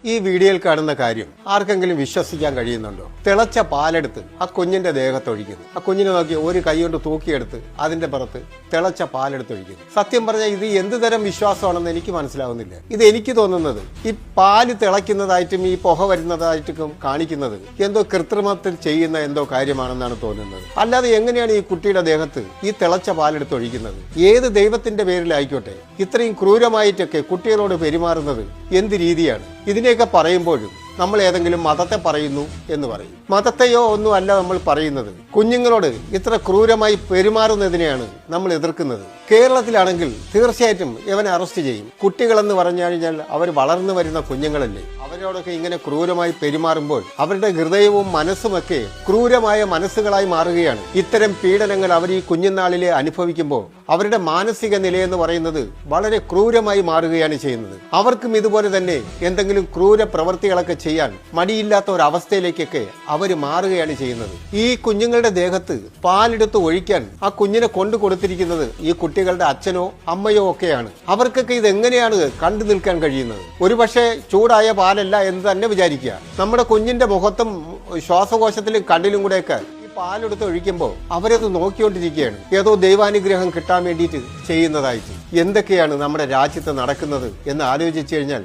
ഈ വീഡിയോയിൽ കാണുന്ന കാര്യം ആർക്കെങ്കിലും വിശ്വസിക്കാൻ കഴിയുന്നുണ്ടോ? തിളച്ച പാലെടുത്ത് ആ കുഞ്ഞിന്റെ ദേഹത്തൊഴിക്കുന്നു. ആ കുഞ്ഞിനെ നോക്കി ഒരു കൈ കൊണ്ട് തൂക്കിയെടുത്ത് അതിന്റെ പുറത്ത് തിളച്ച പാലെടുത്തൊഴിക്കുന്നു. സത്യം പറഞ്ഞാൽ ഇത് എന്ത് തരം വിശ്വാസമാണെന്ന് എനിക്ക് മനസ്സിലാവുന്നില്ല. ഇത് എനിക്ക് തോന്നുന്നത് ഈ പാല് തിളയ്ക്കുന്നതായിട്ടും ഈ പുക വരുന്നതായിട്ടും കാണിക്കുന്നത് എന്തോ കൃത്രിമത്തിൽ ചെയ്യുന്ന എന്തോ കാര്യമാണെന്നാണ് തോന്നുന്നത്. അല്ലാതെ എങ്ങനെയാണ് ഈ കുട്ടിയുടെ ദേഹത്ത് ഈ തിളച്ച പാലെടുത്തൊഴിക്കുന്നത്? ഏത് ദൈവത്തിന്റെ പേരിലായിക്കോട്ടെ ഇത്രയും ക്രൂരമായിട്ടൊക്കെ കുട്ടികളോട് പെരുമാറുന്നത് എന്ത് രീതിയാണ്? ഇതിനെയൊക്കെ പറയുമ്പോഴും നമ്മൾ ഏതെങ്കിലും മതത്തെ പറയുന്നു എന്ന് പറയും. മതത്തെയോ ഒന്നും അല്ല നമ്മൾ പറയുന്നത്. കുഞ്ഞുങ്ങളോട് ഇത്ര ക്രൂരമായി പെരുമാറുന്നതിനെയാണ് നമ്മൾ എതിർക്കുന്നത്. കേരളത്തിലാണെങ്കിൽ തീർച്ചയായിട്ടും ഇവനെ അറസ്റ്റ് ചെയ്യും. കുട്ടികളെന്ന് പറഞ്ഞു കഴിഞ്ഞാൽ അവർ വളർന്നു വരുന്ന കുഞ്ഞുങ്ങളല്ലേ. അവരോടൊക്കെ ഇങ്ങനെ ക്രൂരമായി പെരുമാറുമ്പോൾ അവരുടെ ഹൃദയവും മനസ്സുമൊക്കെ ക്രൂരമായ മനസ്സുകളായി മാറുകയാണ്. ഇത്തരം പീഡനങ്ങൾ അവർ ഈ കുഞ്ഞുനാളിലെ അനുഭവിക്കുമ്പോൾ അവരുടെ മാനസിക നിലയെന്ന് പറയുന്നത് വളരെ ക്രൂരമായി മാറുകയാണ് ചെയ്യുന്നത്. അവർക്കും ഇതുപോലെ തന്നെ എന്തെങ്കിലും ക്രൂര പ്രവൃത്തികളൊക്കെ ചെയ്യാൻ മടിയില്ലാത്ത ഒരു അവസ്ഥയിലേക്കൊക്കെ അവർ മാറുകയാണ് ചെയ്യുന്നത്. ഈ കുഞ്ഞുങ്ങളുടെ ദേഹത്ത് പാലെടുത്ത് ഒഴിക്കാൻ ആ കുഞ്ഞിനെ കൊണ്ടു കൊടുത്തിരിക്കുന്നത് ഈ കുട്ടികളുടെ അച്ഛനോ അമ്മയോ ഒക്കെയാണ്. അവർക്കൊക്കെ ഇത് എങ്ങനെയാണ് കണ്ടു നിൽക്കാൻ കഴിയുന്നത്? ഒരുപക്ഷെ ചൂടായ പാലല്ല എന്ന് തന്നെ വിചാരിക്കുക. നമ്മുടെ കുഞ്ഞിന്റെ മുഖത്തും ശ്വാസകോശത്തിലും കണ്ണിലും കൂടെയൊക്കെ പാലെടുത്ത് ഒഴിക്കുമ്പോൾ അവരത് നോക്കിക്കൊണ്ടിരിക്കുകയാണ്. ഏതോ ദൈവാനുഗ്രഹം കിട്ടാൻ വേണ്ടിയിട്ട് ചെയ്യുന്നതായിട്ട്. എന്തൊക്കെയാണ് നമ്മുടെ രാജ്യത്ത് നടക്കുന്നത് എന്ന് ആലോചിച്ചു കഴിഞ്ഞാൽ